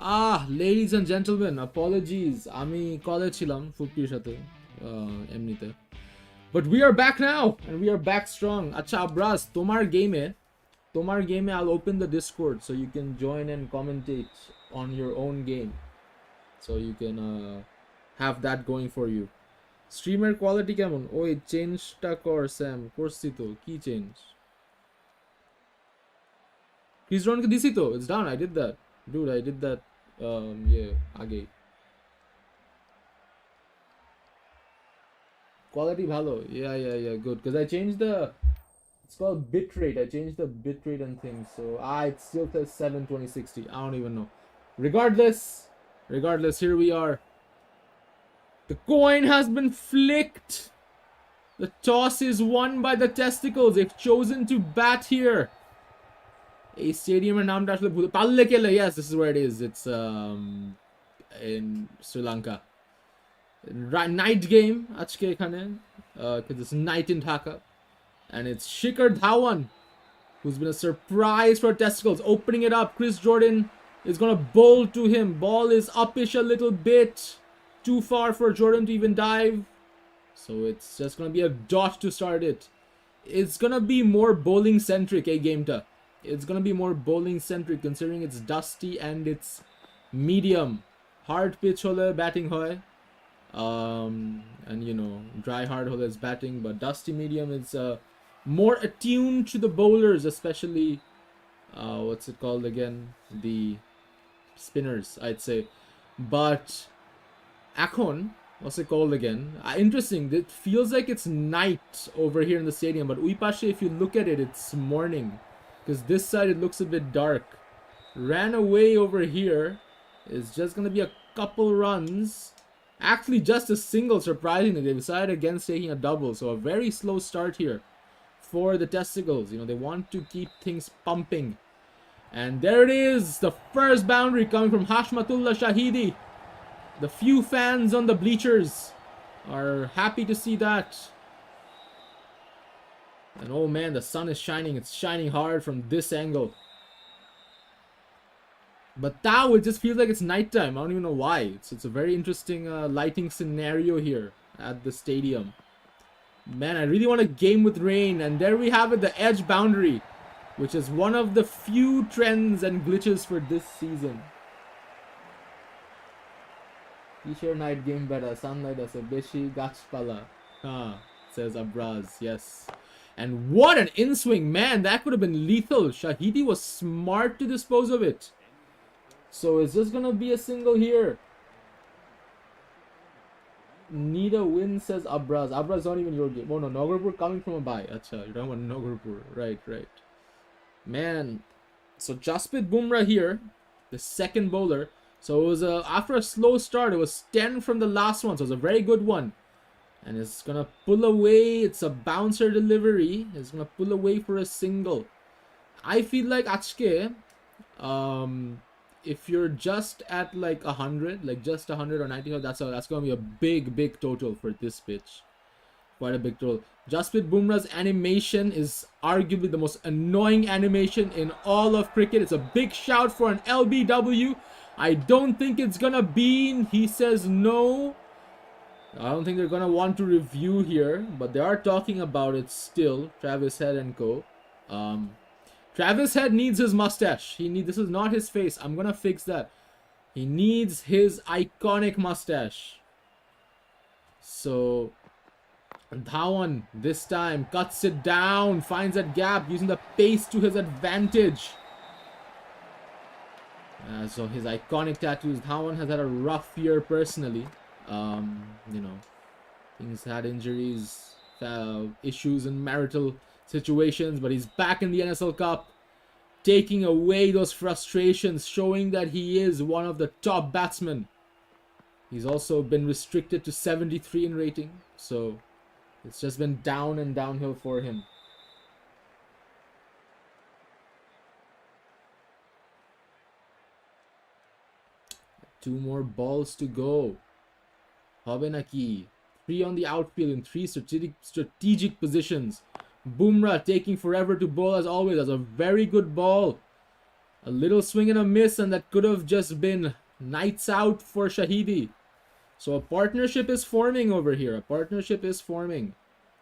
Ladies and gentlemen, apologies. আমি কলে ছিলাম ফুপির সাথে এমনিতে। But we are back now and we are back strong. আচ্ছা আব্রাস, তোমার গেমে I'll open the Discord so you can join and commentate on your own game. So you can have that going for you. Streamer quality কেমন? ওই চেঞ্জটা কর Sam, করছি তো। কি চেঞ্জ? Chris Ronকে দিছি তো, it's done. I did that. Dude, I did that আগে। Quality bhalo. Yeah, good. Because I changed the, it's called bitrate. I changed the bitrate and things. So it still says 72060. I don't even know. Regardless, here we are. The coin has been flicked. The toss is won by the testicles. They've chosen to bat here. A stadium and naam Pallekele. Yes, this is where it is. It's in Sri Lanka. Night game আজকে এখানে because it's night in Dhaka, and it's Shikhar Dhawan who's been a surprise for testicles, opening it up. Chris Jordan is gonna bowl to him. Ball is upish a little bit, too far for Jordan to even dive, so it's just gonna be a dot to start it. It's gonna be more bowling centric game ta. It's gonna be more bowling centric considering it's dusty and it's medium. Hard pitch hole batting hoy, and you know, dry hard hole is batting, but dusty medium is more attuned to the bowlers, especially what's it called again, the spinners, I'd say. But এখন, what's it called again, interesting, it feels like it's night over here in the stadium, but ওই পাশে, if you look at it, it's morning, because this side it looks a bit dark. Ran away over here is just gonna be a couple runs. Actually, just a single, surprisingly. They decided against taking a double. So a very slow start here for the testicles. You know, they want to keep things pumping. And there it is. The first boundary coming from Hashmatullah Shahidi. The few fans on the bleachers are happy to see that. And oh man, the sun is shining. It's shining hard from this angle. But now it just feels like it's nighttime. I don't even know why. It's a very interesting lighting scenario here at the stadium. Man, I really want a game with rain. And there we have it, the edge boundary, which is one of the few trends and glitches for this season. T-shirt night game better. Sunlight as a beshi gachpala. Says Abraz. Yes. And what an in-swing, man. That could have been lethal. Shahidi was smart to dispose of it. So it's just gonna be a single here. Need a win, says Abraz. Abraz not even your game. Oh no, Nagarpur coming from a bye. Acha, you're talking about Nagarpur. Right. Man. So Jasprit Bumrah here, the second bowler. So it was after a slow start, it was 10 from the last one. So it was a very good one. And it's gonna pull away. It's a bouncer delivery. It's gonna pull away for a single. I feel like Achke, if you're just at like 100, like just 100 or 90, that's going to be a big total for this pitch. Quite a big total. Jasprit Bumrah's animation is arguably the most annoying animation in all of cricket. It's a big shout for an LBW. I don't think it's going to be. He says no. I don't think they're going to want to review here, but they are talking about it still. Travis Head and co. Travis Head needs his mustache. This is not his face. I'm gonna fix that. He needs his iconic mustache. So Dhawan this time cuts it down, finds that gap using the pace to his advantage. So his iconic tattoos. Dhawan has had a rough year personally. You know, he's had injuries, issues in marital situations, but he's back in the NSL Cup, taking away those frustrations, showing that he is one of the top batsmen. He's also been restricted to 73 in rating, so it's just been down and downhill for him. Two more balls to go. Hobe naki? 3 on the outfield in 3 strategic positions. Bumrah taking forever to bowl as always. That's a very good ball. A little swing and a miss, and that could have just been nights out for Shahidi. So a partnership is forming over here. A partnership is forming.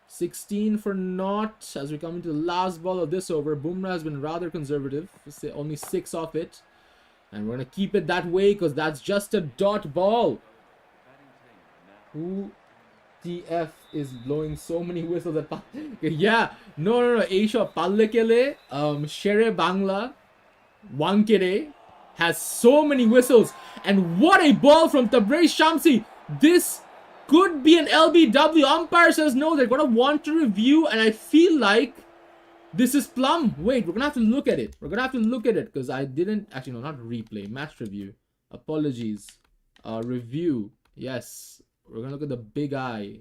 16 for naught as we come into the last ball of this over. Bumrah has been rather conservative. Only 6 off it. And we're going to keep it that way because that's just a dot ball. Who TF is blowing so many whistles at yeah, no. Aisha Pallekele, Shere Bangla, Wankere has so many whistles. And what a ball from Tabriz Shamsi. This could be an LBW. Umpire says no, they're going to want to review. And I feel like this is plum. Wait, we're going to have to look at it. We're going to have to look at it because I didn't... Actually, no, not replay. Match review. Apologies. Review. Yes. We're going to look at the big eye.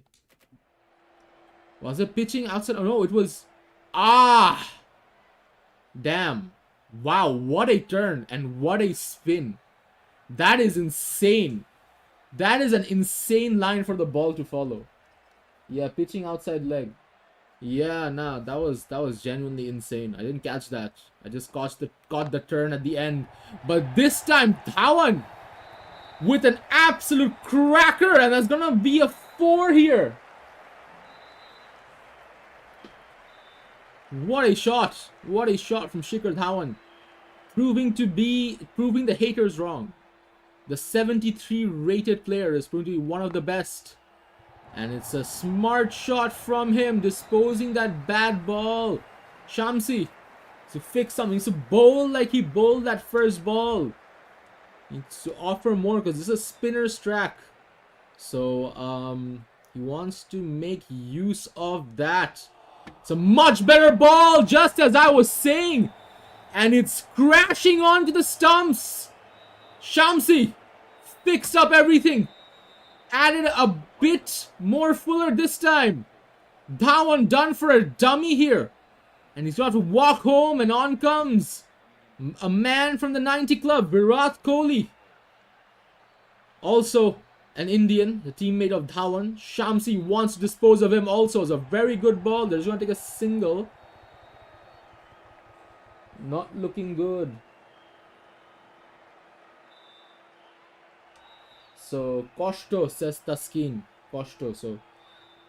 Was it pitching outside? Oh, no, it was... Ah! Damn. Wow, what a turn and what a spin. That is insane. That is an insane line for the ball to follow. Yeah, pitching outside leg. Yeah, nah, that was genuinely insane. I didn't catch that. I just caught the turn at the end. But this time, Dhawan with an absolute cracker, and that's gonna be a 4 here. What a shot. What a shot from Shikhar Dhawan. Proving the haters wrong. The 73 rated player is proving to be one of the best. And it's a smart shot from him, disposing that bad ball. Shamsi to fix something. He needs to bowl like he bowled that first ball. He needs to offer more because this is a spinner's track. So he wants to make use of that. It's a much better ball, just as I was saying. And it's crashing onto the stumps. Shamsi fixed up everything. Added a bit more fuller this time. Dhawan done for a dummy here. And he's got to walk home, and on comes a man from the 90 club, Virat Kohli. Also an Indian, the teammate of Dhawan. Shamsi wants to dispose of him also. It's a very good ball. They're just going to take a single. Not looking good. So, Koshto, says Taskin. Koshto. So,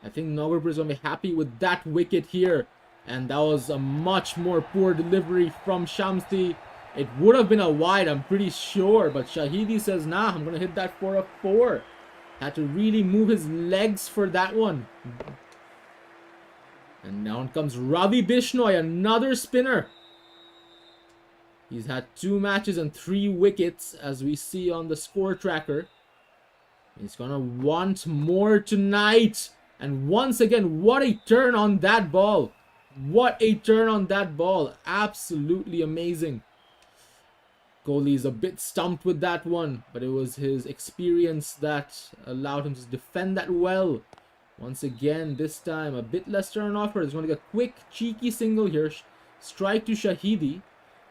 I think Nagarpur is going to be happy with that wicket here. And that was a much more poor delivery from Shamsi. It would have been a wide, I'm pretty sure. But Shahidi says, nah, I'm going to hit that for a 4. Had to really move his legs for that one. And now comes Ravi Bishnoi, another spinner. He's had 2 matches and 3 wickets, as we see on the score tracker. He's gonna want more tonight. And once again, what a turn on that ball. What a turn on that ball. Absolutely amazing. Kohli is a bit stumped with that one, but it was his experience that allowed him to defend that well. Once again, this time a bit less turn offer. He's going to get a quick, cheeky single here. Strike to Shahidi,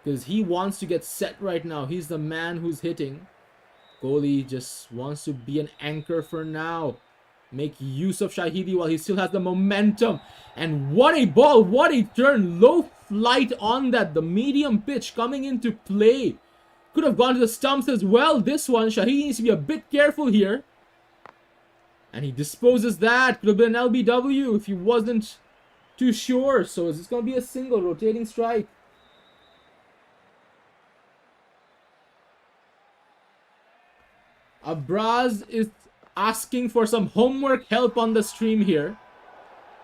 because he wants to get set right now. He's the man who's hitting. Kohli just wants to be an anchor for now. Make use of Shahidi while he still has the momentum. And what a ball, what a turn. Low flight on that. The medium pitch coming into play. Could have gone to the stumps as well. This one, Shahidi needs to be a bit careful here. And he disposes that. Could have been an LBW if he wasn't too sure. So is this going to be a single rotating strike? Abraz is asking for some homework help on the stream here.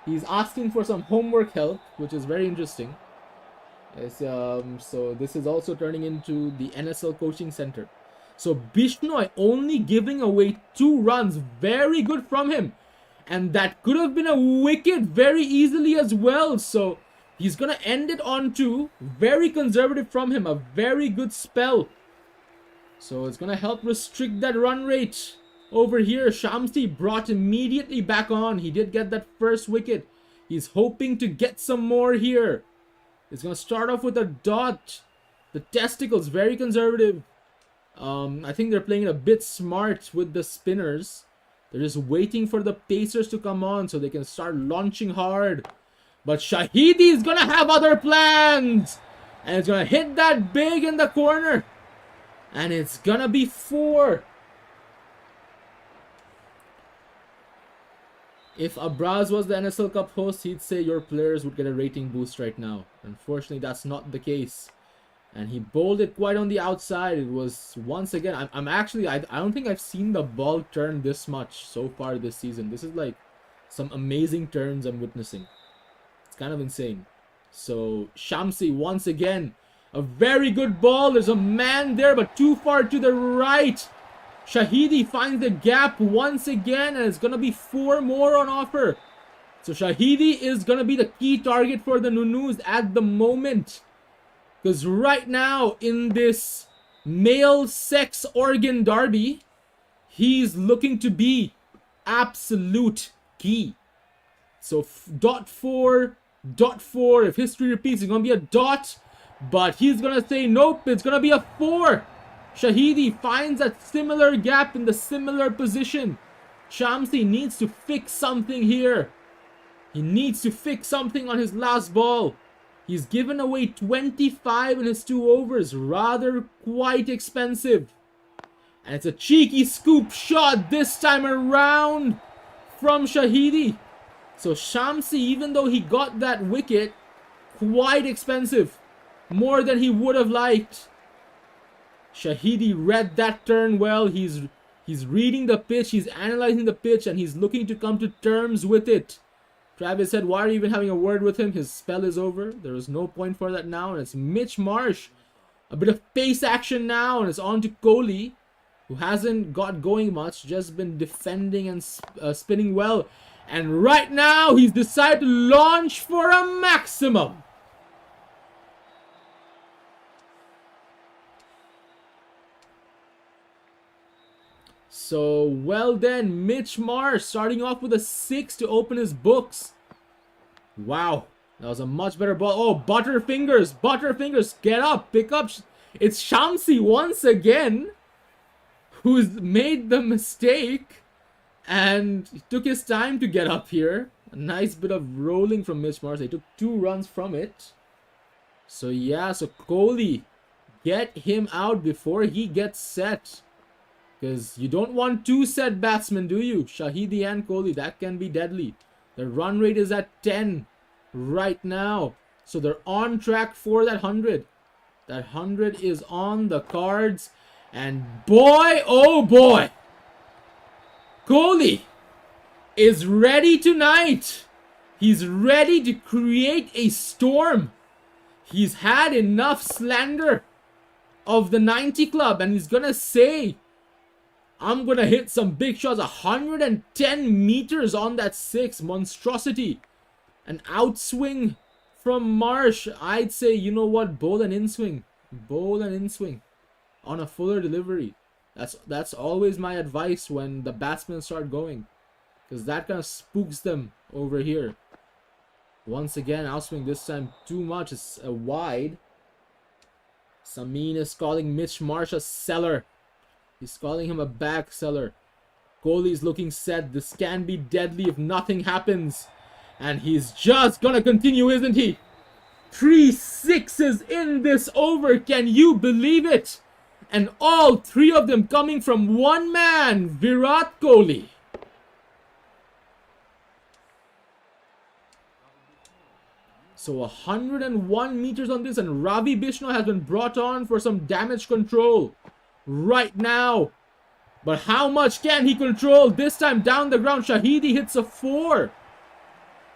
He's asking for some homework help, which is very interesting. So this is also turning into the NSL coaching center. So Bishnoi only giving away 2 runs. Very good from him. And that could have been a wicket very easily as well. So he's going to end it on 2. Very conservative from him. A very good spell. So it's going to help restrict that run rate. Over here, Shamsi brought immediately back on. He did get that first wicket. He's hoping to get some more here. It's going to start off with a dot. The testicles, very conservative. I think they're playing it a bit smart with the spinners. They're just waiting for the pacers to come on so they can start launching hard. But Shahidi is going to have other plans. And it's gonna hit that big in the corner. And it's gonna be 4. If Abraz was the NSL Cup host, he'd say your players would get a rating boost right now. Unfortunately, that's not the case. And he bowled it quite on the outside. It was, once again, I'm actually, I don't think I've seen the ball turn this much so far this season. This is like some amazing turns I'm witnessing. It's kind of insane. So, Shamsi, once again, a very good ball. There's a man there, but too far to the right. Shahidi finds the gap once again, and it's going to be 4 more on offer. So Shahidi is going to be the key target for the NUNUs at the moment. Because right now, in this male sex organ derby, he's looking to be absolute key. So dot 4, dot 4. If history repeats, it's going to be a dot. But he's going to say, nope, it's going to be a 4. Shahidi finds that similar gap in the similar position. Shamsi needs to fix something here. He needs to fix something on his last ball. He's given away 25 in his 2 overs. Rather quite expensive. And it's a cheeky scoop shot this time around from Shahidi. So Shamsi, even though he got that wicket, quite expensive. More than he would have liked. Shahidi read that turn well. He's reading the pitch, he's analyzing the pitch, and he's looking to come to terms with it. Travis said, why are you even having a word with him? His spell is over. There is no point for that now. And it's Mitch Marsh. A bit of pace action now, and it's on to Kohli, who hasn't got going much, just been defending and spinning well. And right now, he's decided to launch for a maximum. So, well then, Mitch Marsh starting off with a 6 to open his books. Wow, that was a much better ball. Oh, Butterfingers, Butterfingers, get up, pick up. It's Shamsi once again, who's made the mistake and took his time to get up here. A nice bit of rolling from Mitch Marsh. They took 2 runs from it. So yeah, so Kohli, get him out before he gets set. Because you don't want 2 set batsmen, do you? Shahidi and Kohli, that can be deadly. The run rate is at 10 right now. So they're on track for that 100. That 100 is on the cards. And boy, oh boy, Kohli is ready tonight. He's ready to create a storm. He's had enough slander of the 90 club, and he's gonna say, I'm gonna hit some big shots. 110 meters on that 6. Monstrosity. An outswing from Marsh. I'd say, you know what? Bowl and in-swing. Bowl and in-swing. On a fuller delivery. That's always my advice when the batsmen start going. Because that kind of spooks them over here. Once again, outswing this time too much. It's a wide. Samin is calling Mitch Marsh a seller. He's calling him a back seller. Kohli is looking set. This can be deadly if nothing happens. And he's just gonna continue, isn't he? 3 sixes in this over. Can you believe it? And all 3 of them coming from one man, Virat Kohli. So 101 meters on this, and Ravi Bishnoi has been brought on for some damage control right now. But how much can he control? This time down the ground, Shahidi hits a 4.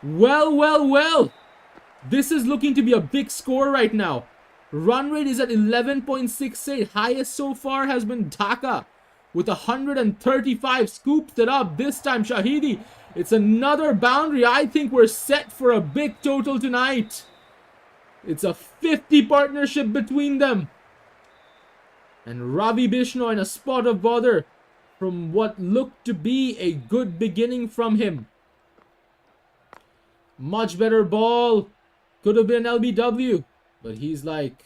Well, well, well. This is looking to be a big score right now. Run rate is at 11.68. Highest so far has been Dhaka with 135. Scoops it up. This time Shahidi. It's another boundary. I think we're set for a big total tonight. It's a 50 partnership between them. And Ravi Bishnoi in a spot of bother from what looked to be a good beginning from him. Much better ball. Could have been an LBW. But he's like,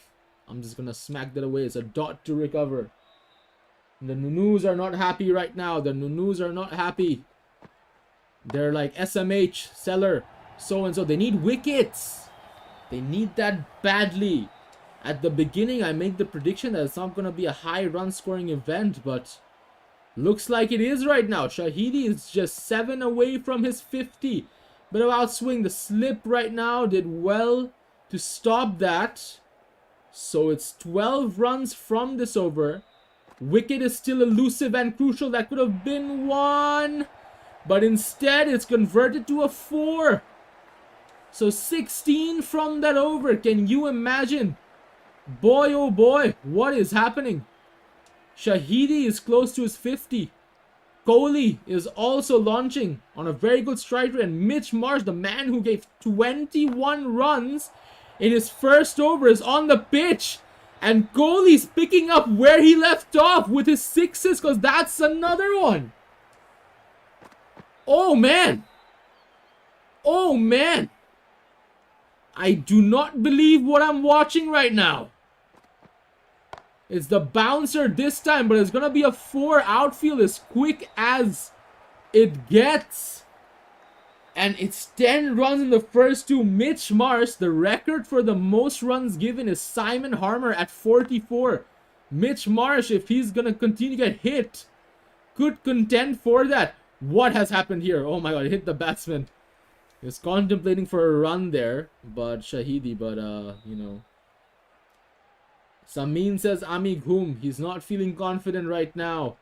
I'm just going to smack that away. It's a dot to recover. And the NUNUs are not happy right now. The NUNUs are not happy. They're like SMH, seller, so and so. They need wickets. They need that badly. At the beginning, I made the prediction that it's not going to be a high run scoring event, but looks like it is right now. Shahidi is just 7 away from his 50. Bit of outswing. The slip right now did well to stop that. So it's 12 runs from this over. Wicket is still elusive and crucial. That could have been 1. But instead, it's converted to a 4. So 16 from that over. Can you imagine? Boy, oh boy, what is happening? Shahidi is close to his 50. Kohli is also launching on a very good strike rate. And Mitch Marsh, the man who gave 21 runs in his first over, is on the pitch. And Kohli's picking up where he left off with his 6s, because that's another one. Oh, man. Oh, man. I do not believe what I'm watching right now. It's the bouncer this time, but it's going to be a 4. Outfield as quick as it gets. And it's 10 runs in the first 2. Mitch Marsh, the record for the most runs given is Simon Harmer at 44. Mitch Marsh, if he's going to continue to get hit, could contend for that. What has happened here? Oh my god, hit the batsman. He was contemplating for a run there, but Shahidi, you know. Samin says Ami Ghum. He's not feeling confident right now.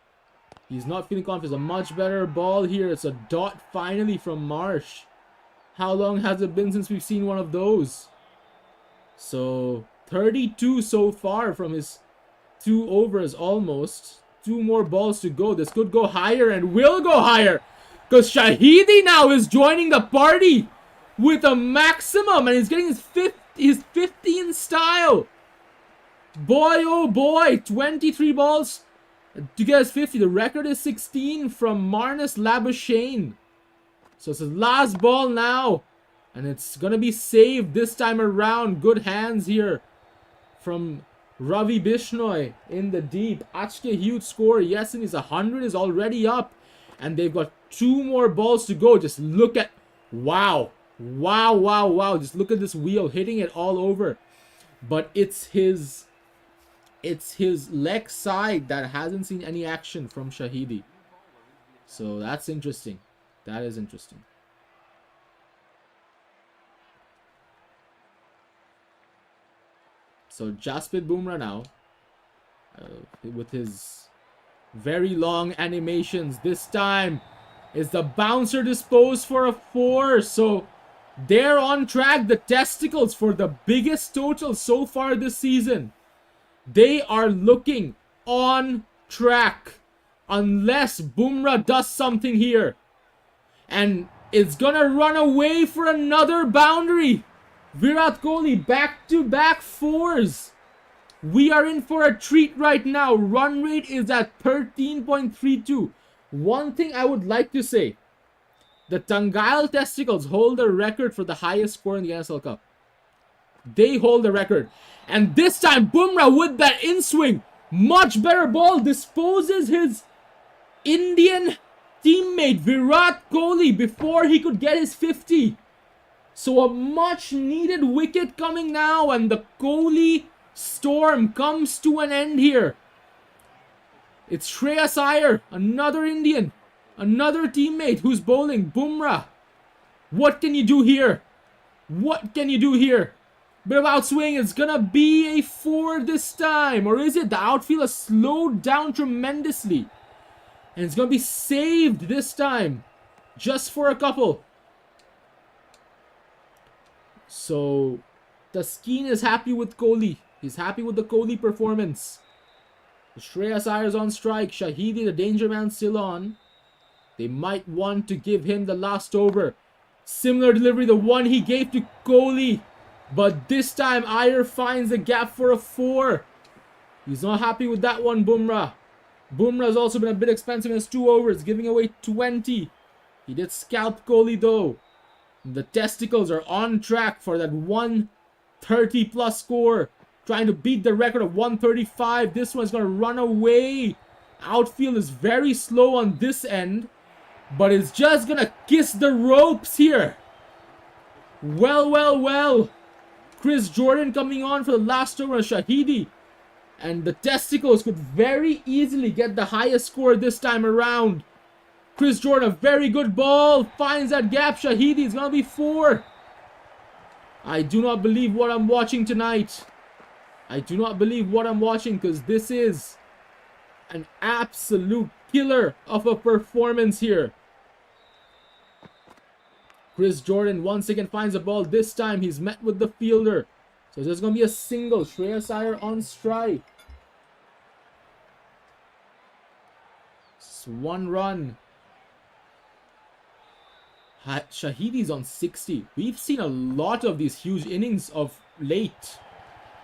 He's not feeling confident. It's a much better ball here. It's a dot finally from Marsh. How long has it been since we've seen one of those? So 32 so far from his 2 overs almost. 2 more balls to go. This could go higher and will go higher. Because Shahidi now is joining the party with a maximum. And he's getting his 50 in style. Boy, oh boy. 23 balls to get his 50. The record is 16 from Marnus Labuschagne. So it's his last ball now. And it's going to be saved this time around. Good hands here from Ravi Bishnoi in the deep. Achke, huge score. Yes, and his 100 is already up. And they've got 2 more balls to go. Just look at... Wow. Wow, wow, wow. Just look at this wheel hitting it all over. But it's his leg side that hasn't seen any action from Shahidi. So that's interesting. That is interesting. So Jasprit Bumrah now, with his very long animations. This time is the bouncer disposed for a 4. So they're on track. The Testicles for the biggest total so far this season. They are looking on track. Unless Bumrah does something here. And it's gonna run away for another boundary. Virat Kohli back-to-back 4s. We are in for a treat right now. Run rate is at 13.32. One thing I would like to say. The Tangail Testicles hold the record for the highest score in the NSL Cup. They hold the record. And this time, Bumrah with that in-swing. Much better ball. Disposes his Indian teammate Virat Kohli before he could get his 50. So a much needed wicket coming now. And the Kohli storm comes to an end here. It's Shreyas Iyer, another Indian. Another teammate who's bowling. Bumrah. What can you do here? What can you do here? Bit of outswing. It's gonna be a 4 this time. Or is it? The outfield has slowed down tremendously. And it's gonna be saved this time. Just for a couple. So Taskeen is happy with Kohli. He's happy with the Kohli performance. Shreyas Iyer's on strike. Shahidi, the danger man, still on. They might want to give him the last over. Similar delivery, the one he gave to Kohli. But this time, Iyer finds a gap for a 4. He's not happy with that one, Bumrah. Bumrah's also been a bit expensive in his 2 overs, giving away 20. He did scalp Kohli though. The Testicles are on track for that 130 plus score. Trying to beat the record of 135. This one's going to run away. Outfield is very slow on this end. But it's just going to kiss the ropes here. Well, well, well. Chris Jordan coming on for the last over on Shahidi. And the Testicles could very easily get the highest score this time around. Chris Jordan, a very good ball. Finds that gap. Shahidi is going to be 4. I do not believe what I'm watching tonight. I do not believe what I'm watching, because this is an absolute killer of a performance here. Chris Jordan once again finds the ball. This time he's met with the fielder. So there's going to be a single. Shreyas Iyer on strike. It's 1 run. Shahidi's on 60. We've seen a lot of these huge innings of late.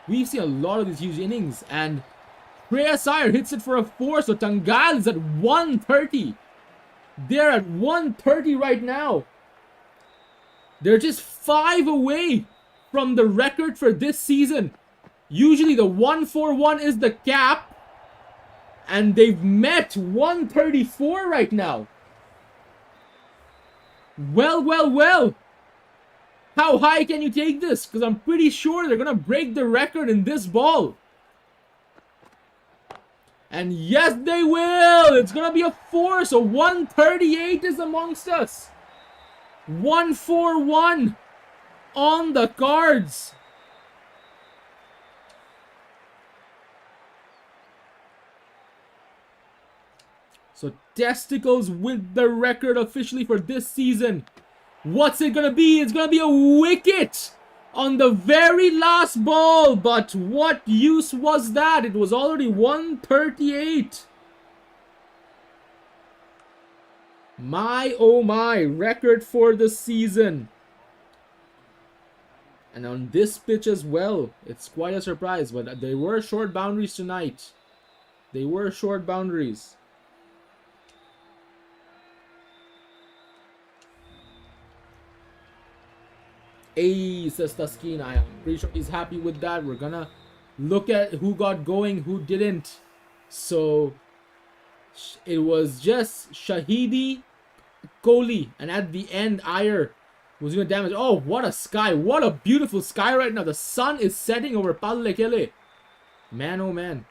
We've seen a lot of these huge innings. And Shreyas Iyer hits it for a 4. So Tangal is at 130. They're at 130 right now. They're just 5 away from the record for this season. Usually the 141 is the cap. And they've met 134 right now. Well, well, well. How high can you take this? Because I'm pretty sure they're going to break the record in this ball. And yes, they will. It's going to be a 4. So 138 is amongst us. 141 on the cards. So Testicles with the record officially for this season. What's it gonna be? It's gonna be a wicket on the very last ball. But what use was that? It was already 138. My oh my, record for the season. And on this pitch as well, it's quite a surprise. But they were short boundaries tonight. They were short boundaries. Hey, says Taskin. I'm pretty sure he's happy with that. We're gonna look at who got going, who didn't. So it was just Shahidi, Kohli, and at the end, Iyer was doing damage. Oh, what a sky! What a beautiful sky right now. The sun is setting over Pallekele. Man, oh man.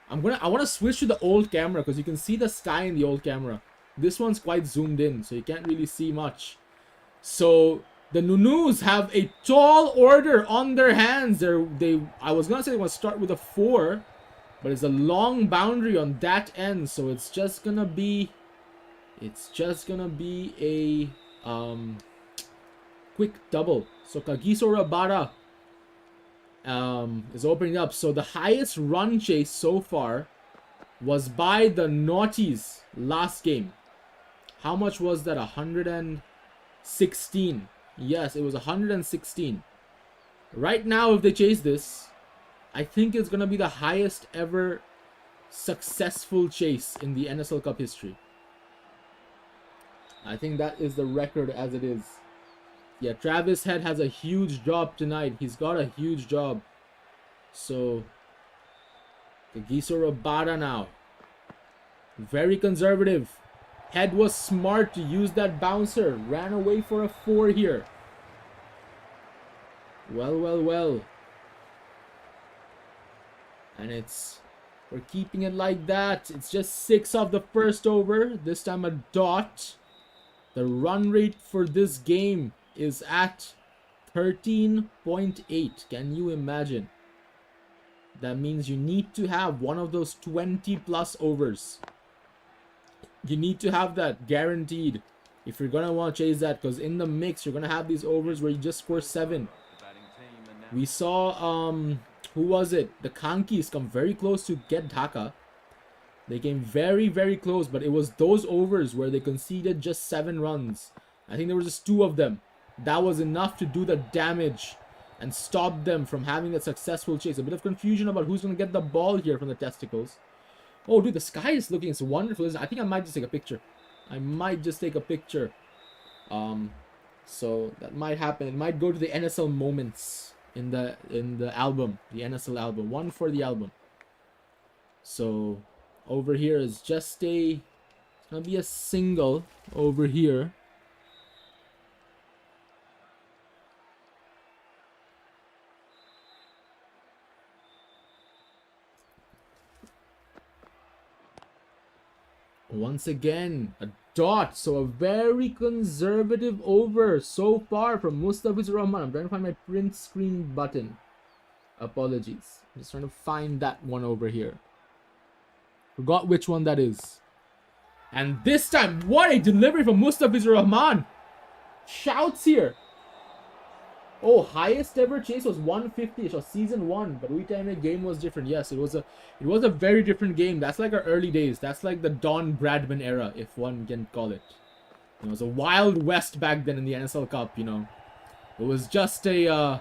I want to switch to the old camera because you can see the sky in the old camera. This one's quite zoomed in, so you can't really see much. So the NUNUs have a tall order on their hands. I was gonna say they want to start with a 4, but it's a long boundary on that end, so it's just gonna be a quick double. So Kagiso Rabada is opening up. So the highest run chase so far was by the Naughties last game. How much was that? 116. Yes, it was 116. Right now, if they chase this, I think it's going to be the highest ever successful chase in the NSL Cup history. I think that is the record as it is. Yeah, Travis Head has a huge job tonight. He's got a huge job. So, Kagiso Rabada now. Very conservative. Head was smart to use that bouncer. Ran away for a 4 here. Well, well, well. And we're keeping it like that. It's just 6 off the first over. This time a dot. The run rate for this game is at 13.8. Can you imagine? That means you need to have one of those 20 plus overs. You need to have that guaranteed if you're going to want to chase that, because in the mix you're going to have these overs where you just score 7. We saw who was it? The Kankis come very close to get Dhaka. They came very, very close, but it was those overs where they conceded just 7 runs. I think there was just 2 of them. That was enough to do the damage and stop them from having a successful chase. A bit of confusion about who's going to get the ball here from the Testicles. Oh, dude, the sky is looking so wonderful. I think I might just take a picture. So that might happen. It might go to the NSL moments in the album, the NSL album. One for the album. So over here is just it's gonna be a single over here. Once again, a dot. So a very conservative over so far from Mustafizur Rahman. I'm trying to find my print screen button. Apologies. I'm just trying to find that one over here. Forgot which one that is. And this time, what a delivery from Mustafizur Rahman. Shouts here. Oh, highest ever chase was 150. It was season 1, but every time the game was different. Yes, it was a very different game. That's like our early days. That's like the Don Bradman era, if one can call it. It was a wild west back then in the NSL Cup. You know, it was just a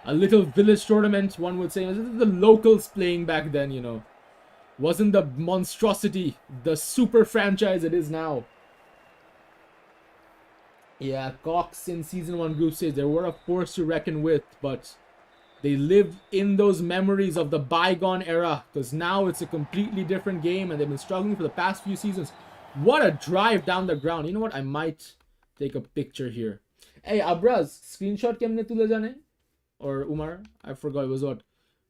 little village tournament. One would say it was the locals playing back then. You know, wasn't the monstrosity, the super franchise it is now. Yeah, Cox in Season 1 group stage, they were a force to reckon with, but they lived in those memories of the bygone era, because now it's a completely different game, and they've been struggling for the past few seasons. What a drive down the ground. You know what? I might take a picture here. Hey, Abraz, screenshot kemne tule jane? Or Umar? I forgot. It was what?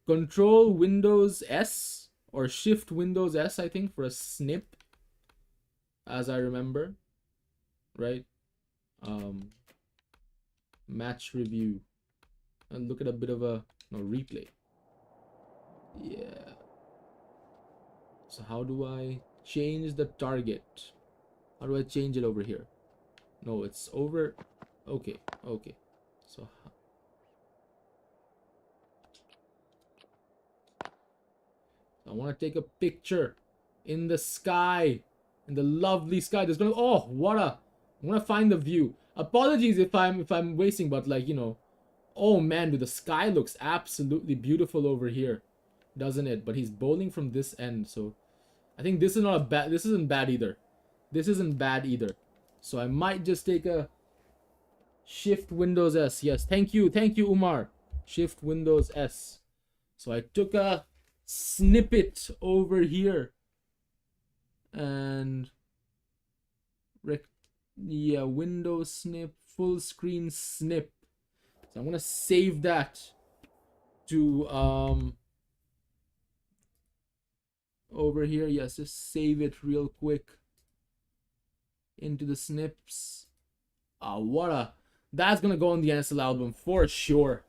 Control Windows S, or Shift Windows S, I think, for a snip, as I remember. Right? Match review, and look at a bit of a replay. Yeah, so how do I change the target? How do I change it over here? No, it's over. Okay, so I want to take a picture in the sky, in the lovely sky. There's gonna, oh, what a, I want to find the view. Apologies if I'm wasting, but like, you know, oh man, dude, the sky looks absolutely beautiful over here, doesn't it? But he's bowling from this end, so I think this is not a bad, this isn't bad either. This isn't bad either. So I might just take a Shift Windows S. Yes, thank you, Umar. Shift Windows S. So I took a snippet over here, and yeah, Windows snip, full screen snip. So I'm gonna save that to over here. Yes, just save it real quick into the snips. That's gonna go on the NSL album for sure.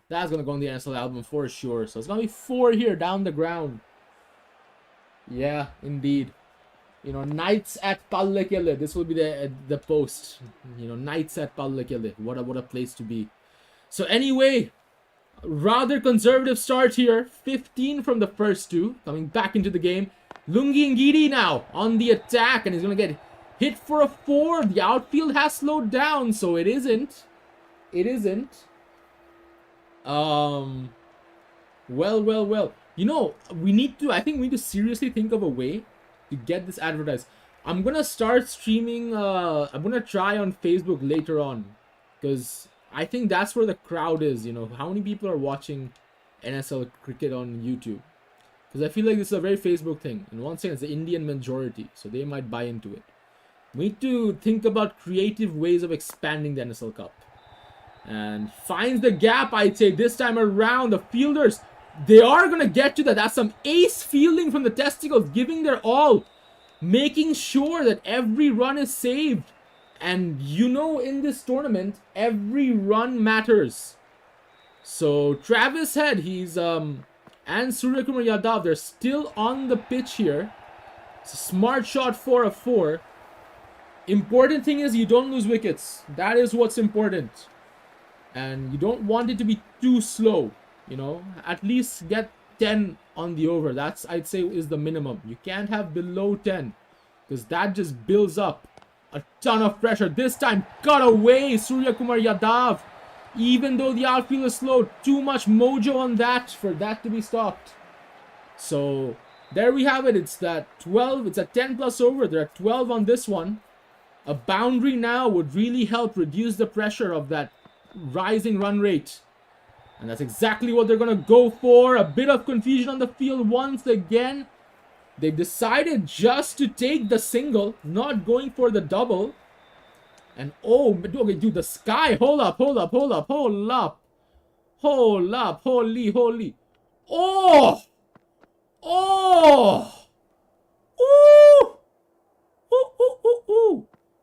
That's gonna go on the NSL album for sure. So it's gonna be 4 here down the ground. Yeah, indeed. You know, Knights at Pallekele. This will be the post. You know, Knights at Pallekele. What a place to be. So anyway, rather conservative start here. 15 from the first 2. Coming back into the game. Lungi Ngidi now on the attack. And he's going to get hit for a 4. The outfield has slowed down. So it isn't. It isn't. Well. You know, I think we need to seriously think of a way to get this advertised. I'm gonna start streaming. I'm gonna try on Facebook later on, because I think that's where the crowd is. You know, how many people are watching NSL cricket on YouTube? Because I feel like this is a very Facebook thing. And once again, it's the Indian majority, so they might buy into it. We need to think about creative ways of expanding the NSL Cup. And finds the gap, I'd say, this time around. The fielders, they are going to get to that. That's some ace fielding from the Testicles, giving their all, making sure that every run is saved. And you know, in this tournament, every run matters. So Travis Head, he's and Suryakumar Yadav, they're still on the pitch here. It's a smart shot for a 4. Important thing is you don't lose wickets. That is what's important. And you don't want it to be too slow. You know, at least get 10 on the over. That's, I'd say, is the minimum. You can't have below 10, because that just builds up a ton of pressure. This time, cut away Suryakumar Yadav. Even though the outfield is slow, too much mojo on that for that to be stopped. So there we have it. It's that 12. It's a 10 plus over. They're at 12 on this one. A boundary now would really help reduce the pressure of that rising run rate. And that's exactly what they're going to go for. A bit of confusion on the field once again. They've decided just to take the single, not going for the double. And oh, okay, dude, the sky. Hold up. Holy. Oh! Ooh!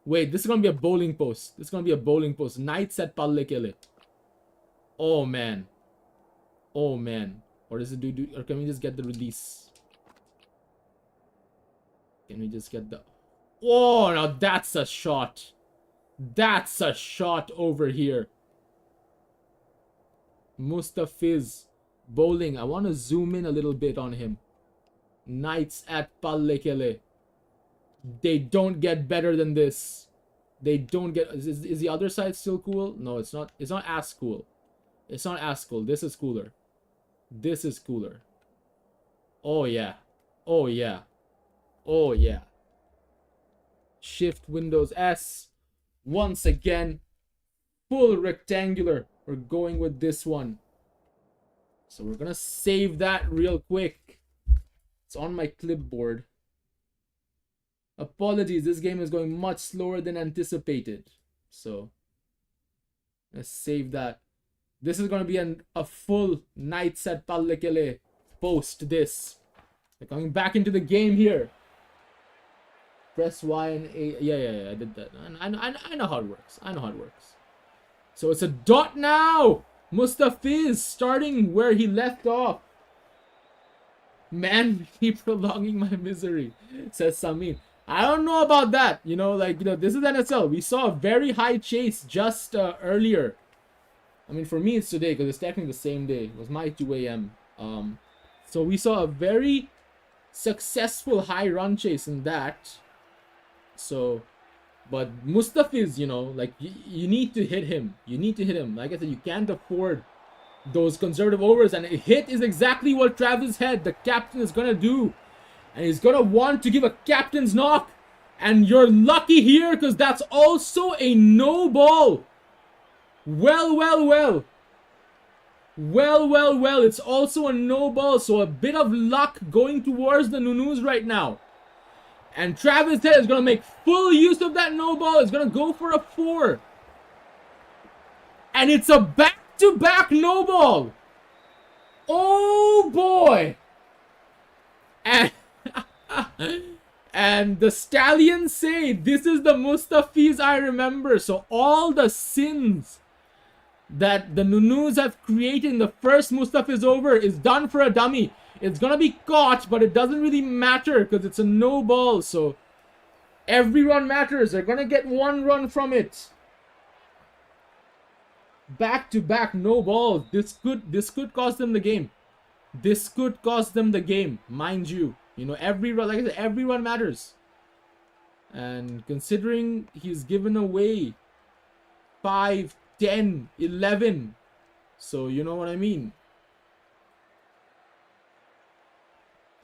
Wait, this is gonna be a bowling post. This is gonna be a bowling post. Knights at Pallekele. Oh man. Oh man. Or does it do or can we just get the release? Can we just get the... Oh, now that's a shot. That's a shot over here. Mustafiz bowling. I want to zoom in a little bit on him. Knights at Pallekele. They don't get better than this. They don't get... Is the other side still cool? No, it's not. It's not as cool. It's not as cool. This is cooler. This is cooler. Oh, yeah. Oh, yeah. Oh, yeah. Shift Windows S. Once again, full rectangular. We're going with this one. So we're going to save that real quick. It's on my clipboard. Apologies, this game is going much slower than anticipated. So, let's save that. This is going to be a full Knights at Pallekele post this. They're coming back into the game here. Press Y and A. Yeah, I did that. I know how it works. I know how it works. So it's a dot now. Mustafiz starting where he left off. Man, keep prolonging my misery, says Samin. I don't know about that. You know, like, this is NSL. We saw a very high chase just earlier. I mean, for me, it's today because it's technically the same day. It was my 2 a.m. So we saw a very successful high run chase in that. So, but Mustafiz, like, you need to hit him. You need to hit him. Like I said, you can't afford those conservative overs. And a hit is exactly what Travis Head, the captain, is going to do. And he's going to want to give a captain's knock. And you're lucky here because that's also a no ball. Well. It's also a no ball. So a bit of luck going towards the NUNUs right now. And Travis Head is going to make full use of that no ball. It's going to go for a 4. And it's a back-to-back no ball. Oh boy. And the Stallions say, this is the Mustafiz I remember. So all the sins that the NUNUs have created in the first Mustafiz over is done for a dummy. It's going to be caught, but it doesn't really matter because it's a no ball. So every run matters. They're going to get 1 run from it. Back-to-back no balls. This could cost them the game. This could cost them the game, mind you. Every run, like I said, every run matters. And considering he's given away 5, 10, 11. So you know what I mean.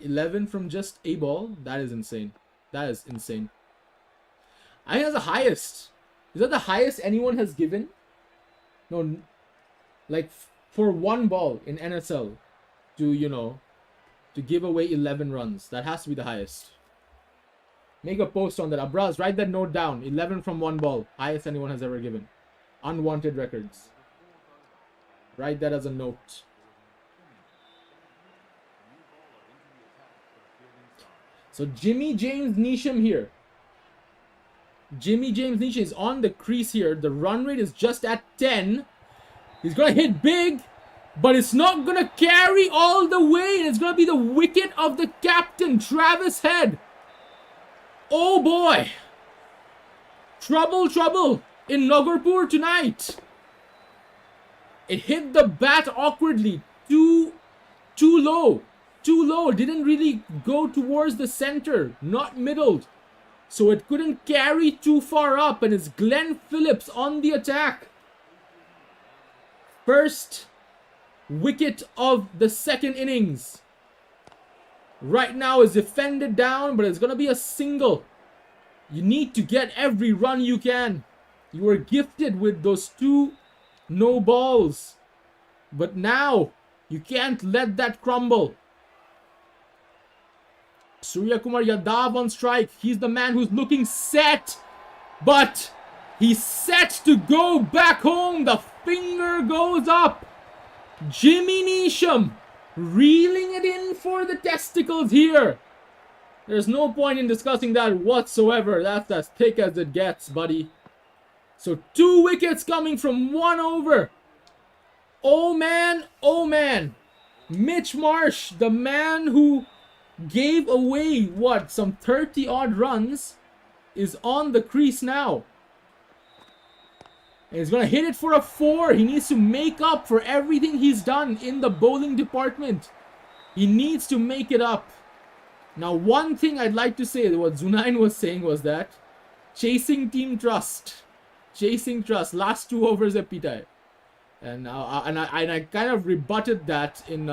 11 from just a ball? That is insane. That is insane. I think that's the highest. Is that the highest anyone has given? No, like for 1 ball in NSL to, to give away 11 runs. That has to be the highest. Make a post on that. Abraz, write that note down. 11 from 1 ball. Highest anyone has ever given. Unwanted records. Write that as a note. So Jimmy James Neesham here. Jimmy James Neesham is on the crease here. The run rate is just at 10. He's going to hit big, but it's not going to carry all the way. And it's going to be the wicket of the captain, Travis Head. Oh boy. Trouble in Nagarpur tonight. It hit the bat awkwardly. Too low. Too low. Didn't really go towards the center. Not middled. So it couldn't carry too far up. And it's Glenn Phillips on the attack. First wicket of the second innings. Right now is defended down, but it's going to be a single. You need to get every run you can. You were gifted with those 2 no balls. But now, you can't let that crumble. Surya Kumar Yadav on strike. He's the man who's looking set. But he's set to go back home. The finger goes up. Jimmy Neesham reeling it in for the testicles here. There's no point in discussing that whatsoever. That's as thick as it gets, buddy. So 2 wickets coming from 1 over. Oh man, oh man. Mitch Marsh, the man who gave away, what, some 30 odd runs, is on the crease now. And he's going to hit it for a 4. He needs to make up for everything he's done in the bowling department. He needs to make it up. Now, one thing I'd like to say, what Zunain was saying was that chasing team trust. Chasing trust. Last 2 overs at Pitai. And I kind of rebutted that in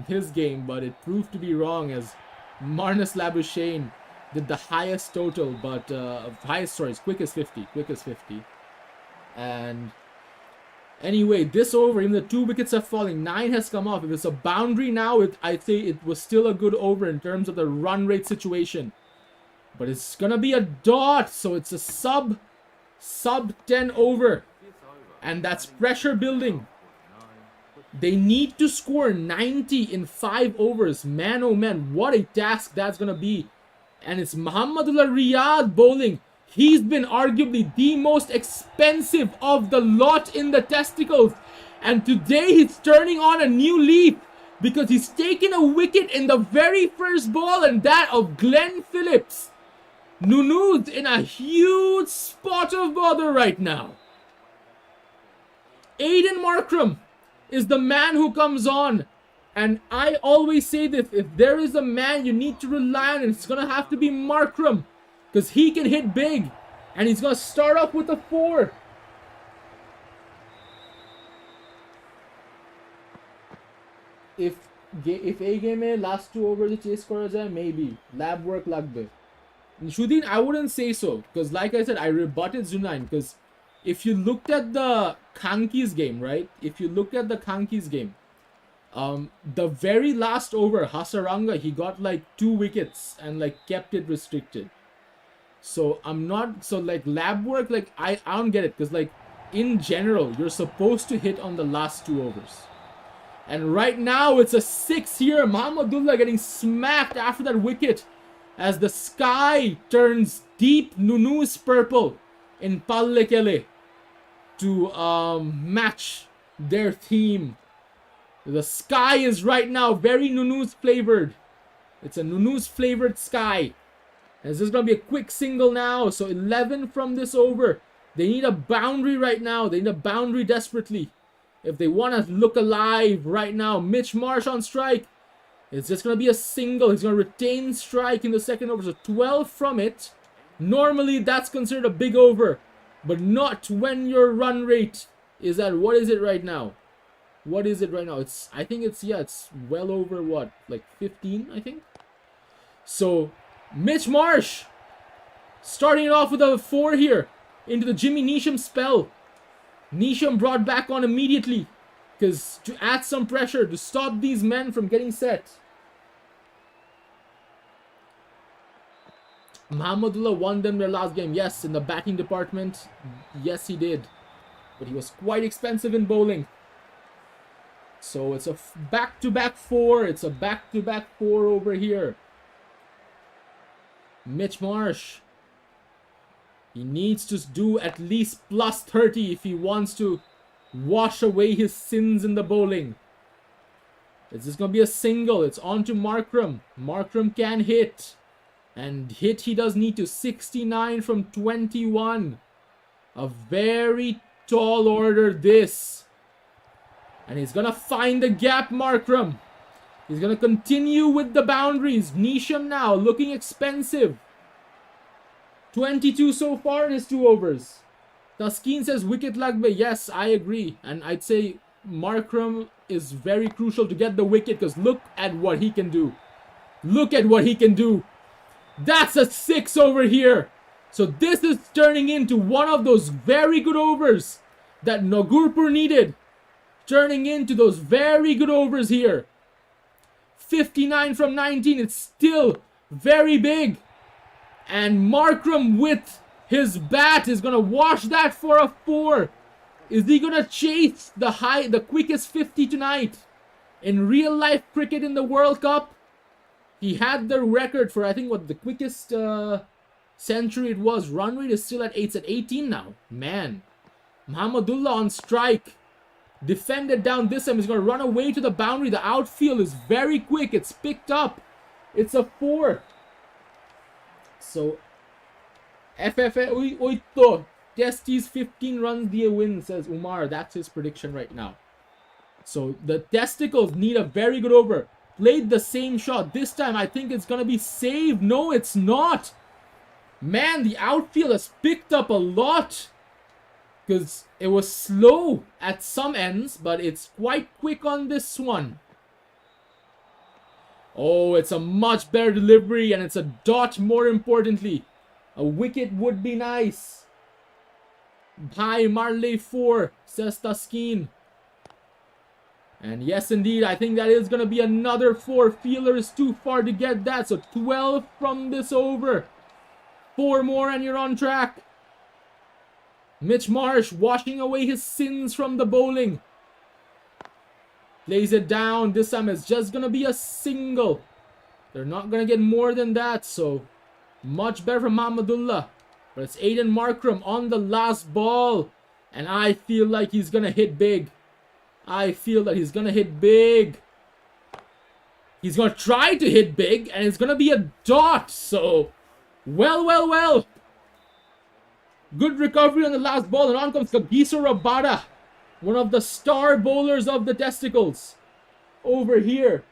his game, but it proved to be wrong as Marnus Labuschagne did the highest total, but quickest 50. And anyway, this over, even the 2 wickets are falling, 9 has come off. If it's a boundary now, I'd say it was still a good over in terms of the run rate situation. But it's gonna be a dot, so it's a sub 10 over. And that's pressure building. They need to score 90 in 5 overs. Man, oh man, what a task that's gonna be. And it's Muhammadullah Riyad bowling. He's been arguably the most expensive of the lot in the testicles. And today he's turning on a new leaf because he's taken a wicket in the very first ball, and that of Glenn Phillips. NUNU's in a huge spot of bother right now. Aiden Markram is the man who comes on. And I always say this, if there is a man you need to rely on, it's going to have to be Markram. Because he can hit big. And he's going to start off with a 4. If A game mein last 2 overs chase kora jaye, maybe. Lab work lagbe. Shudeen, I wouldn't say so. Because like I said, I rebutted Zunain. Because if you looked at the Kanki's game, right? If you looked at the Kanki's game, the very last over, Hasaranga, he got like 2 wickets and like kept it restricted. So I'm not, so like lab work, like I don't get it, because like in general, you're supposed to hit on the last 2 overs. And right now it's a 6 here. Muhammadullah getting smacked after that wicket as the sky turns deep NUNU's purple in Pallekele to match their theme. The sky is right now very NUNU's flavored. It's a NUNU's flavored sky. And this is going to be a quick single now. So 11 from this over. They need a boundary right now. They need a boundary desperately. If they want to look alive right now. Mitch Marsh on strike. It's just going to be a single. He's going to retain strike in the second over. So 12 from it. Normally that's considered a big over. But not when your run rate is at, what is it right now? What is it right now? It's, I think it's, yeah, it's well over what? Like 15, I think? So, Mitch Marsh starting it off with a 4 here into the Jimmy Neesham spell. Neesham brought back on immediately because to add some pressure to stop these men from getting set. Muhammadullah won them their last game. Yes, in the batting department. Yes, he did. But he was quite expensive in bowling. So it's a back-to-back 4. It's a back-to-back 4 over here. Mitch Marsh. He needs to do at least plus 30 if he wants to wash away his sins in the bowling. It's just going to be a single. It's on to Markram. Markram can hit. And hit he does need to. 69 from 21. A very tall order this. And he's going to find the gap, Markram. He's going to continue with the boundaries. Neesham now looking expensive. 22 so far in his 2 overs. Taskeen says wicket lagbe. Yes, I agree. And I'd say Markram is very crucial to get the wicket because look at what he can do. Look at what he can do. That's a 6 over here. So this is turning into one of those very good overs that Nagurpur needed. Turning into those very good overs here. 59 from 19. It's still very big. And Markram with his bat is going to wash that for a 4. Is he going to chase the quickest 50 tonight? In real life cricket in the World Cup? He had the record for, I think, what the quickest century it was. Run rate is still at 8. It's at 18 now. Man. Muhammadullah on strike. Defended down this time. He's going to run away to the boundary. The outfield is very quick. It's picked up. It's a 4. So, FFA 8. Testis 15 runs dia win, says Umar. That's his prediction right now. So, the Testicles need a very good over. Played the same shot. This time, I think it's going to be saved. No, it's not. Man, the outfield has picked up a lot. Because it was slow at some ends, but it's quite quick on this one. Oh, it's a much better delivery, and it's a dot more importantly. A wicket would be nice. Bhai Marley 4, says Taskin. And yes, indeed, I think that is going to be another 4. Fielder is too far to get that, so 12 from this over. 4 more and you're on track. Mitch Marsh washing away his sins from the bowling. Plays it down. This time it's just going to be a single. They're not going to get more than that. So much better from Mahmudullah. But it's Aiden Markram on the last ball. And I feel like he's going to hit big. I feel that he's going to hit big. He's going to try to hit big. And it's going to be a dot. So, well. Good recovery on the last ball, and on comes Kagiso Rabada, one of the star bowlers of the Testicles. Over here.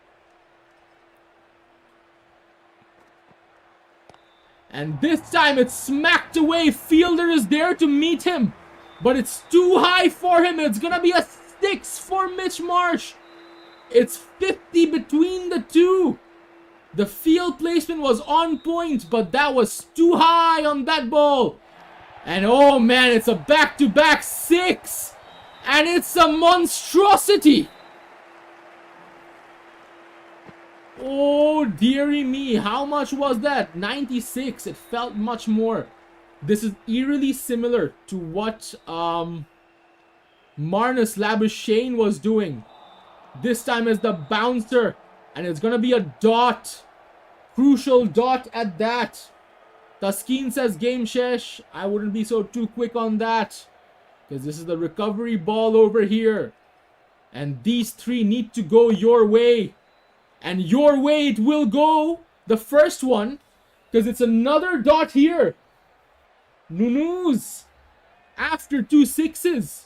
And this time it's smacked away. Fielder is there to meet him, but it's too high for him. It's going to be a 6 for Mitch Marsh. It's 50 between the two. The field placement was on point, but that was too high on that ball. And oh man, it's a back-to-back 6. And it's a monstrosity. Oh dearie me, how much was that? 96. It felt much more. This is eerily similar to what Marnus Labuschagne was doing. This time is the bouncer. And it's going to be a dot. Crucial dot at that. Taskin says game shesh. I wouldn't be so too quick on that. Because this is the recovery ball over here. And these 3 need to go your way. And your way it will go. The first one. Because it's another dot here. NUNUs. After 2 6s.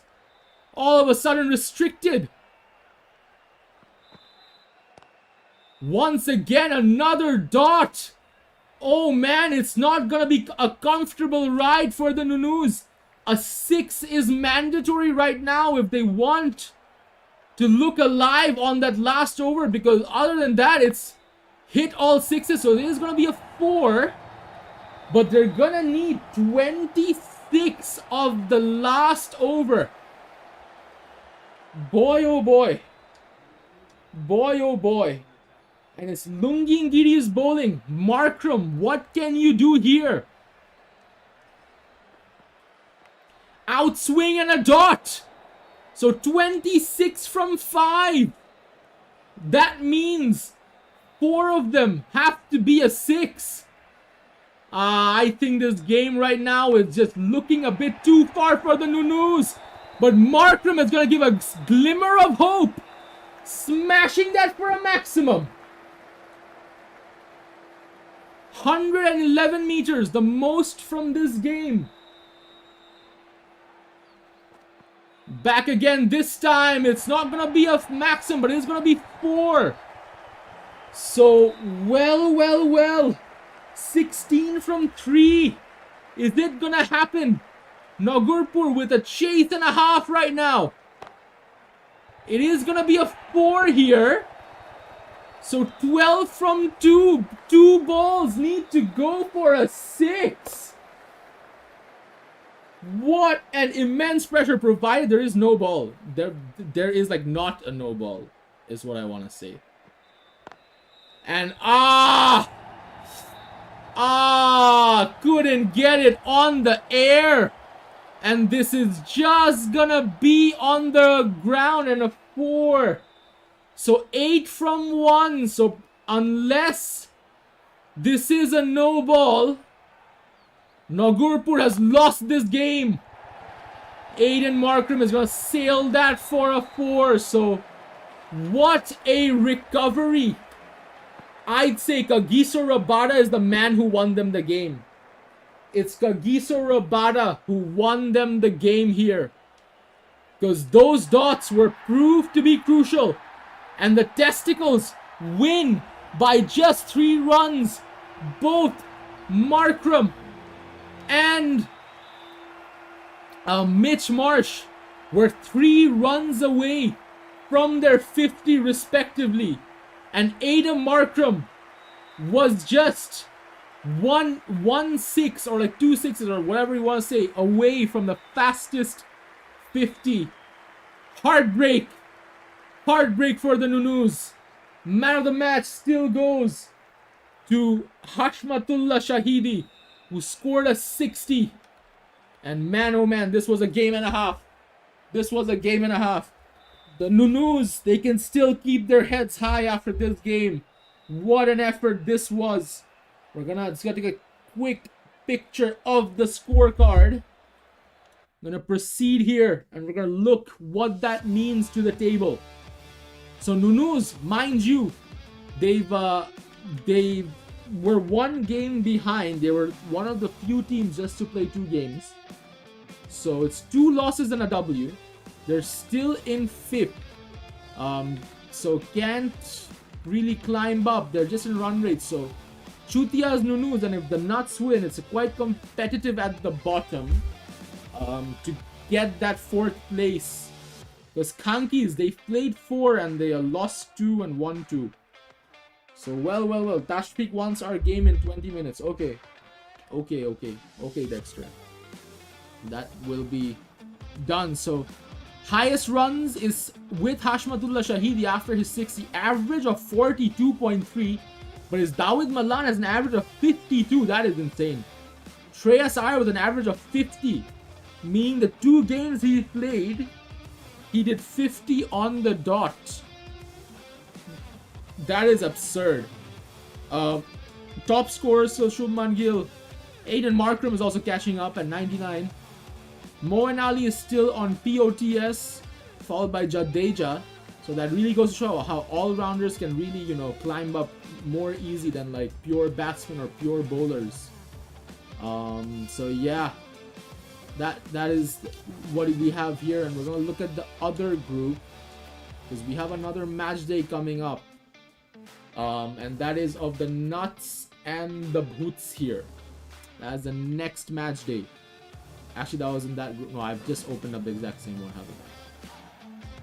All of a sudden restricted. Once again, another dot. Oh man, it's not gonna be a comfortable ride for the NUNUs. A 6 is mandatory right now if they want to look alive on that last over, because other than that, it's hit all 6s. So it is gonna be a 4, but they're gonna need 26 of the last over. Boy, oh boy. Boy, oh boy. And it's Lungingiri's bowling. Markram, what can you do here? Outswing and a dot. So 26 from 5. That means 4 of them have to be a 6. I think this game right now is just looking a bit too far for the NUNUs. But Markram is going to give a glimmer of hope. Smashing that for a maximum. 111 meters, the most from this game. Back again this time. It's not going to be a maximum, but it's going to be 4. So, well. 16 from 3. Is it going to happen? Nagurpur with a chase and a half right now. It is going to be a 4 here. So 12 from 2. 2 balls need to go for a 6. What an immense pressure, provided there is no ball. There is like not a no ball, is what I want to say. And couldn't get it on the air. And this is just gonna be on the ground, and a 4. So 8 from 1. So unless This is a no ball. Nagurpur has lost this game. Aiden Markram is going to sail that for a 4. So, what a recovery. I'd say Kagiso Rabada is the man who won them the game. It's Kagiso Rabada who won them the game here. Because those dots were proved to be crucial. And the Testicles win by just 3 runs. Both Markram and Mitch Marsh were 3 runs away from their 50 respectively. And Aiden Markram was just 1-6 or like 2 sixes or whatever you want to say away from the fastest 50. Heartbreak for the Nunus. Man of the match still goes to Hashmatullah Shahidi, who scored a 60. And man, oh man, this was a game and a half. The Nunus, they can still keep their heads high after this game. What an effort this was. We're just gonna take a quick picture of the scorecard. I'm gonna proceed here and we're gonna look what that means to the table. So Nunus, mind you, they were 1 game behind. They were one of the few teams just to play 2 games. So it's 2 losses and a W. They're still in 5th. So can't really climb up. They're just in run rate. So Chutia's Nunus, and if the Nuts win, it's quite competitive at the bottom to get that 4th place. Because Kankis, they played 4 and they lost 2 and won 2. So well. Tashpeak wants our game in 20 minutes. Okay, Dexter. That will be done. So highest runs is with Hashmatullah Shahidi after his 60, average of 42.3. But his Dawid Malan has an average of 52. That is insane. Shreyas Iyer with an average of 50. Meaning the 2 games he played, he did 50 on the dot. That is absurd. Top scorers, so Shubman Gill. Aiden Markram is also catching up at 99. Moen Ali is still on POTS, followed by Jadeja. So that really goes to show how all-rounders can really, climb up more easy than like pure batsmen or pure bowlers. So yeah, that is what we have here, and we're gonna look at the other group because we have another match day coming up, and that is of the Nuts and the Boots here. That's the next match day. Actually, that wasn't that group. No, I've just opened up the exact same one. Haven't I?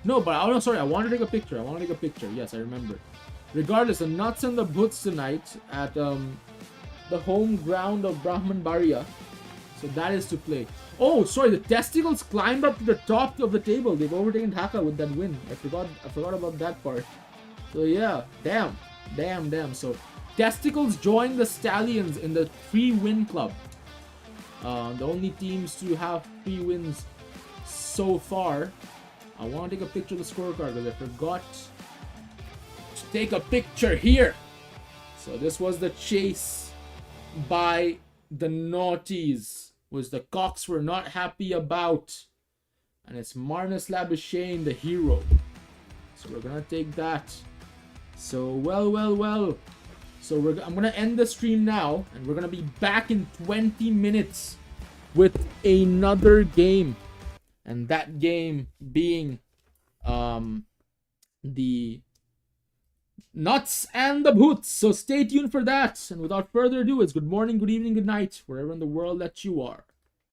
No, but I want to take a picture. Yes, I remember. Regardless, the Nuts and the Boots tonight at the home ground of Brahmanbaria. So that is to play. Oh, sorry, the Testicles climbed up to the top of the table. They've overtaken Dhaka with that win. I forgot about that part. So yeah, damn. So Testicles joined the Stallions in the 3-win club. The only teams to have 3 wins so far. I want to take a picture of the scorecard because I forgot to take a picture here. So this was the chase by the Naughties, which the Cocks were not happy about. And it's Marnus Labuschagne, the hero. So we're going to take that. So, well. So I'm going to end the stream now, and we're going to be back in 20 minutes with another game. And that game being the Nuts and the Boots. So stay tuned for that. And without further ado, it's good morning, good evening, good night, wherever in the world that you are.